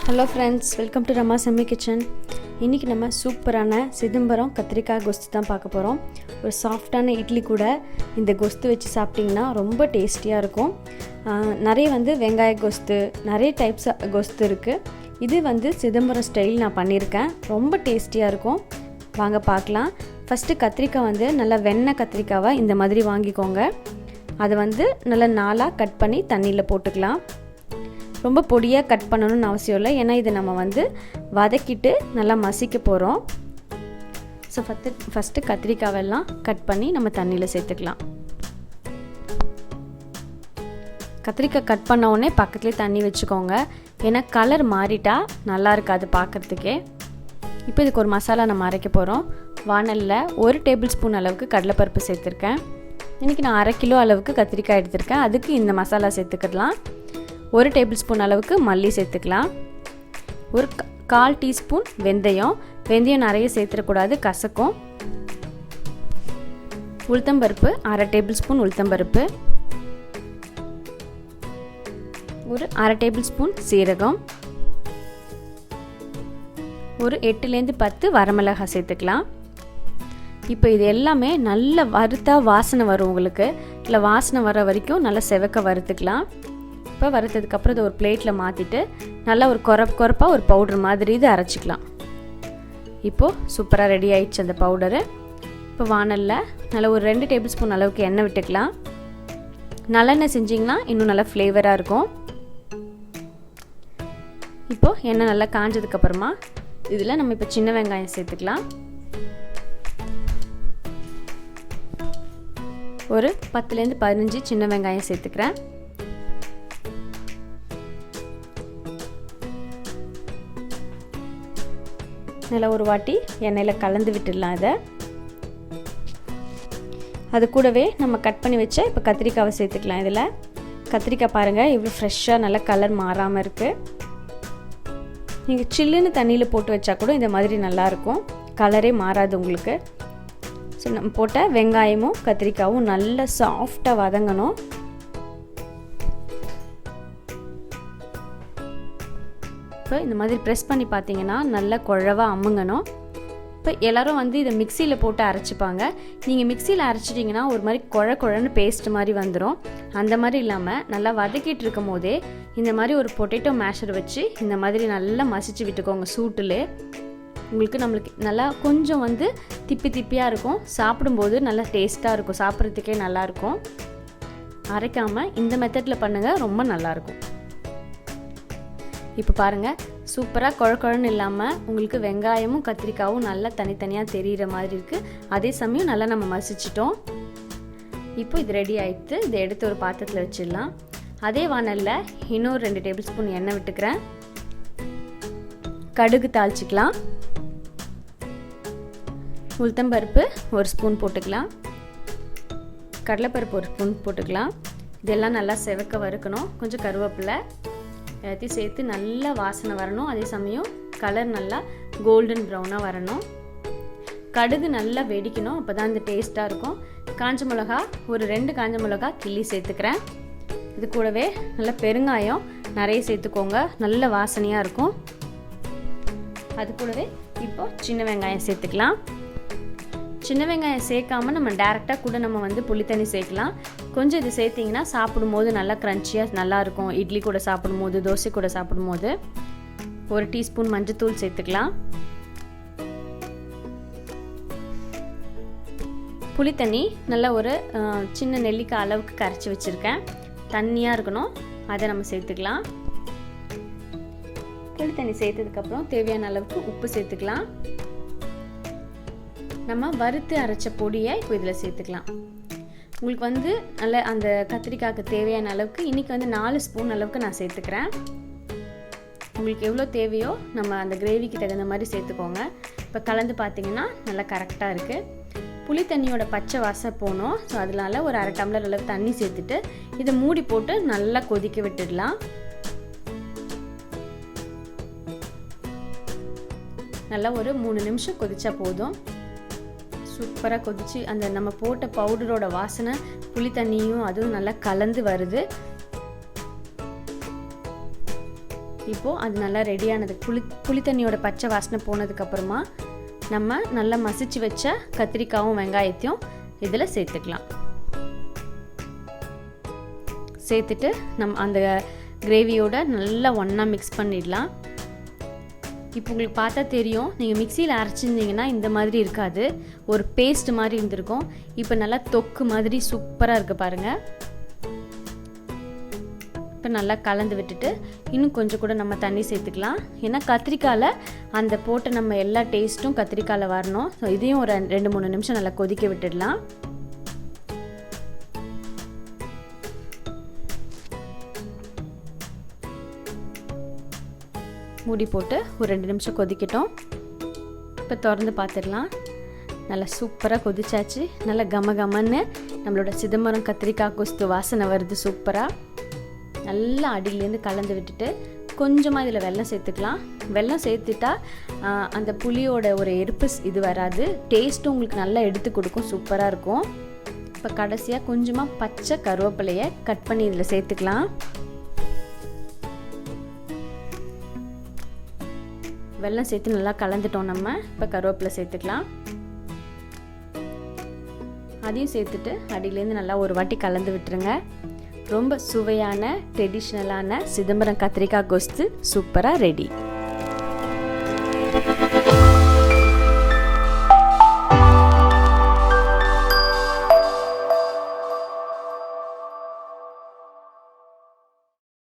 Hello friends, welcome to Ramas Yummy Kitchen. இன்னைக்கு நம்ம சூப்பரான சிதம்பரம் கத்திரிக்காய் கோஸ்து தான் பார்க்க போறோம். ஒரு சாஃப்ட்டான இட்லி கூட இந்த கோஸ்து வச்சு சாப்பிட்டீங்கன்னா ரொம்ப டேஸ்டியா இருக்கும். நிறைய வெங்காய கோஸ்து, நிறைய டைப்ஸ் கோஸ்து இருக்கு. இது சிதம்பரம் ஸ்டைல் நான் பண்ணியிருக்கேன். ரொம்ப டேஸ்டியா இருக்கும். வாங்க பார்க்கலாம். ஃபர்ஸ்ட் கத்திரிக்காய் நல்லா வெண்ணெய் கத்திரிக்காவை இந்த மாதிரி வாங்கிக்கோங்க. அதை நல்லா நாலா கட் பண்ணி தண்ணியில் போட்டுக்கலாம். ரொம்ப பொடியாக கட் பண்ணணும்னு அவசியம் இல்லை, ஏன்னா இதை நம்ம வதக்கிட்டு நல்லா மசிக்க போகிறோம். ஸோ ஃபஸ்ட்டு கத்திரிக்காவெல்லாம் கட் பண்ணி நம்ம தண்ணியில் சேர்த்துக்கலாம். கத்திரிக்காய் கட் பண்ண உடனே பக்கத்துலேயே தண்ணி வச்சுக்கோங்க, ஏன்னா கலர் மாறிட்டா நல்லா இருக்காது பார்க்குறதுக்கே. இப்போ இதுக்கு ஒரு மசாலா நம்ம அரைக்க போகிறோம். வானலில் 1 டேபிள் ஸ்பூன் அளவுக்கு கடலைப்பருப்பு சேர்த்துருக்கேன். இன்றைக்கி நான் 1/2 கிலோ அளவுக்கு கத்திரிக்காய் எடுத்திருக்கேன். அதுக்கு இந்த மசாலா சேர்த்துக்கலாம். 1 டேபிள் ஸ்பூன் அளவுக்கு மல்லி சேர்த்துக்கலாம். ஒரு 1/4 டீஸ்பூன் வெந்தயம் நிறைய சேர்த்துடக்கூடாது, கசக்கும். உளுத்தம்பருப்பு 1/2 டேபிள் ஸ்பூன் உளுத்தம்பருப்பு, ஒரு 1/2 டேபிள் ஸ்பூன் சீரகம், ஒரு 8லேருந்து 10 வரமிளகாய் சேர்த்துக்கலாம். இப்போ இது எல்லாமே நல்ல வறுத்தா வாசனை வரும் உங்களுக்கு. இல்லை வாசனை வர வரைக்கும் நல்லா செவக்க வறுத்துக்கலாம். இப்போ வறுத்ததுக்கப்புறம் இதை ஒரு பிளேட்டில் மாற்றிட்டு நல்லா ஒரு கொரப்பாக ஒரு பவுடர் மாதிரி இது அரைச்சிக்கலாம். இப்போது சூப்பராக ரெடி ஆயிடுச்சு அந்த பவுடரு. இப்போ வானலில் நல்லா ஒரு 2 டேபிள் ஸ்பூன் அளவுக்கு எண்ணெய் விட்டுக்கலாம். நல்லெண்ணெய் செஞ்சிங்கன்னா இன்னும் நல்லா ஃப்ளேவராக இருக்கும். இப்போது எண்ணெய் நல்லா காஞ்சதுக்கப்புறமா இதில் நம்ம இப்போ சின்ன வெங்காயம் சேர்த்துக்கலாம். ஒரு 10லேருந்து 15 சின்ன வெங்காயம் சேர்த்துக்கிறேன். நல்லா ஒரு வாட்டி எண்ணெயில் கலந்து விட்டுடலாம். அது கூடவே நம்ம கட் பண்ணி வச்ச இப்போ கத்திரிக்காவை சேர்த்துக்கலாம். இதில் கத்திரிக்காய் பாருங்கள் இவ்வளோ ஃப்ரெஷ்ஷாக நல்லா கலர் மாறாமல் இருக்குது. நீங்கள் சில்லுன்னு தண்ணியில் போட்டு வச்சா கூட இந்த மாதிரி நல்லாயிருக்கும், கலரே மாறாது உங்களுக்கு. ஸோ நம்ம போட்ட வெங்காயமும் கத்திரிக்காயும் நல்லா சாஃப்டாக வதங்கணும். இப்போ இந்த மாதிரி ப்ரெஸ் பண்ணி பார்த்தீங்கன்னா நல்லா குழவாக அமுங்கணும். இப்போ எல்லோரும் இதை மிக்சியில் போட்டு அரைச்சிப்பாங்க. நீங்கள் மிக்சியில் அரைச்சிட்டிங்கன்னா ஒரு மாதிரி குழன்னு பேஸ்ட் மாதிரி வந்துடும். அந்த மாதிரி இல்லாமல் நல்லா வதக்கிட்டு இருக்கும் போதே இந்த மாதிரி ஒரு பொட்டேட்டோ மேஷர் வச்சு இந்த மாதிரி நல்லா மசிச்சு விட்டுக்கோங்க சூட்டில். நம்மளுக்கு நல்லா கொஞ்சம் திப்பியாக இருக்கும், சாப்பிடும்போது நல்லா டேஸ்ட்டாக இருக்கும், சாப்பிட்றதுக்கே நல்லாயிருக்கும். அரைக்காமல் இந்த மெத்தடில் பண்ணுங்கள், ரொம்ப நல்லாயிருக்கும். இப்போ பாருங்கள் சூப்பராக குழன்னு இல்லாமல் உங்களுக்கு வெங்காயமும் கத்திரிக்காயும் நல்லா தனித்தனியாக தெரிகிற மாதிரி இருக்குது. அதே சமயம் நல்லா நம்ம மசிச்சிட்டோம். இப்போ இது ரெடி ஆகிடுத்து. இதை எடுத்து ஒரு பாத்திரத்தில் வச்சிடலாம். அதே வானலில் இன்னொரு 2 டேபிள் ஸ்பூன் எண்ணெய் விட்டுக்கிறேன். கடுகு தாளிச்சிக்கலாம். உளுத்தம்பருப்பு 1 ஸ்பூன் போட்டுக்கலாம். கடலைப்பருப்பு 1 ஸ்பூன் போட்டுக்கலாம். இதெல்லாம் நல்லா செவக்க வறுக்கணும். கொஞ்சம் கருவேப்பிலை எல்லாத்தையும் சேர்த்து நல்லா வாசனை வரணும். அதே சமயம் கலர் நல்லா கோல்டன் ப்ரௌனாக வரணும். கடுகு நல்லா வெடிக்கணும், அப்போ தான் இந்த டேஸ்ட்டாக இருக்கும். காஞ்ச மிளகா ஒரு 2 காஞ்ச மிளகா கிள்ளி சேர்த்துக்கிறேன். இது கூடவே நல்லா பெருங்காயம் நிறைய சேர்த்துக்கோங்க, நல்ல வாசனையாக இருக்கும். அது கூடவே இப்போ சின்ன வெங்காயம் சேர்த்துக்கலாம். சின்ன வெங்காயம் சேர்க்காமல் நம்ம டேரெக்டாக கூட நம்ம புளித்தண்ணி சேர்க்கலாம். கொஞ்சம் இது சேர்த்திங்கன்னா சாப்பிடும்போது நல்லா க்ரன்ச்சியாக நல்லாயிருக்கும். இட்லி கூட சாப்பிடும்போது, தோசை கூட சாப்பிடும்போது. 1 டீஸ்பூன் மஞ்சத்தூள் சேர்த்துக்கலாம். புளித்தண்ணி நல்லா ஒரு சின்ன நெல்லிக்காய் அளவுக்கு கரைச்சி வச்சுருக்கேன். தண்ணியாக இருக்கணும், அதை நம்ம சேர்த்துக்கலாம். புளித்தண்ணி சேர்த்ததுக்கப்புறம் தேவையான அளவுக்கு உப்பு சேர்த்துக்கலாம். நம்ம வறுத்து அரைச்ச பொடியை இப்போ இதில் சேர்த்துக்கலாம். உங்களுக்கு நல்ல அந்த கத்திரிக்காய்க்கு தேவையான அளவுக்கு இன்றைக்கி 4 ஸ்பூன் அளவுக்கு நான் சேர்த்துக்கிறேன். உங்களுக்கு எவ்வளோ தேவையோ நம்ம அந்த கிரேவிக்கு தகுந்த மாதிரி சேர்த்துக்கோங்க. இப்போ கலந்து பார்த்திங்கன்னா நல்லா கரெக்டாக இருக்குது. புளி தண்ணியோட பச்சை வாசம் போகணும். ஸோ அதனால ஒரு 1/2 டம்ளர் அளவு தண்ணி சேர்த்துட்டு இதை மூடி போட்டு நல்லா கொதிக்க விட்டுடலாம். நல்லா ஒரு 3 நிமிஷம் கொதிச்சா போதும். சூப்பராக கொதிச்சு அந்த நம்ம போட்ட பவுடரோட வாசனை புளி தண்ணியும் அதுவும் நல்லா கலந்து வருது. இப்போது அது நல்லா ரெடியானது, புளி தண்ணியோட பச்சை வாசனை போனதுக்கப்புறமா நம்ம நல்லா மசிச்சு வச்ச கத்திரிக்காயும் வெங்காயத்தையும் இதில் சேர்த்துக்கலாம். சேர்த்துட்டு நம்ம அந்த கிரேவியோட நல்லா ஒன்றா மிக்ஸ் பண்ணிடலாம். இப்போ உங்களுக்கு பார்த்தா தெரியும், நீங்கள் மிக்சியில் அரைச்சிருந்தீங்கன்னா இந்த மாதிரி இருக்காது, ஒரு பேஸ்ட் மாதிரி இருந்திருக்கும். இப்போ நல்லா தொக்கு மாதிரி சூப்பராக இருக்குது பாருங்கள். இப்போ நல்லா கலந்து விட்டுட்டு இன்னும் கொஞ்சம் கூட நம்ம தண்ணி சேர்த்துக்கலாம். ஏன்னா கத்திரிக்காயில் அந்த போட்ட நம்ம எல்லா டேஸ்ட்டும் கத்திரிக்காயில் வரணும். ஸோ இதையும் ஒரு 2-3 நிமிஷம் நல்லா கொதிக்க விட்டுடலாம். மூடி போட்டு ஒரு 2 நிமிஷம் கொதிக்கட்டும். இப்போ திறந்து பார்த்துடலாம். நல்லா சூப்பராக கொதிச்சாச்சு. நல்லா கமன்னு நம்மளோட சிதம்பரம் கத்திரிக்காய் கொஸ்து வாசனை வருது சூப்பராக. நல்லா அடியிலேருந்து கலந்து விட்டுட்டு கொஞ்சமாக இதில் வெல்லம் சேர்த்துக்கலாம். வெல்லம் சேர்த்துட்டா அந்த புளியோட ஒரு எரிப்பு இது வராது, டேஸ்ட்டும் உங்களுக்கு நல்லா எடுத்து கொடுக்கும், சூப்பராக இருக்கும். இப்போ கடைசியாக கொஞ்சமாக பச்சை கருவேப்பிலையை கட் பண்ணி இதில் சேர்த்துக்கலாம். வெல்லம் சேர்த்து நல்லா கலந்துட்டோம். நம்ம இப்போ கருவேப்பிலை சேர்த்துக்கலாம். அதையும் சேர்த்துட்டு அடியிலேருந்து நல்லா ஒரு வாட்டி கலந்து விட்டுருங்க. ரொம்ப சுவையான ட்ரெடிஷ்னலான சிதம்பரம் கத்திரிக்காய் கொஸ்து சூப்பராக ரெடி.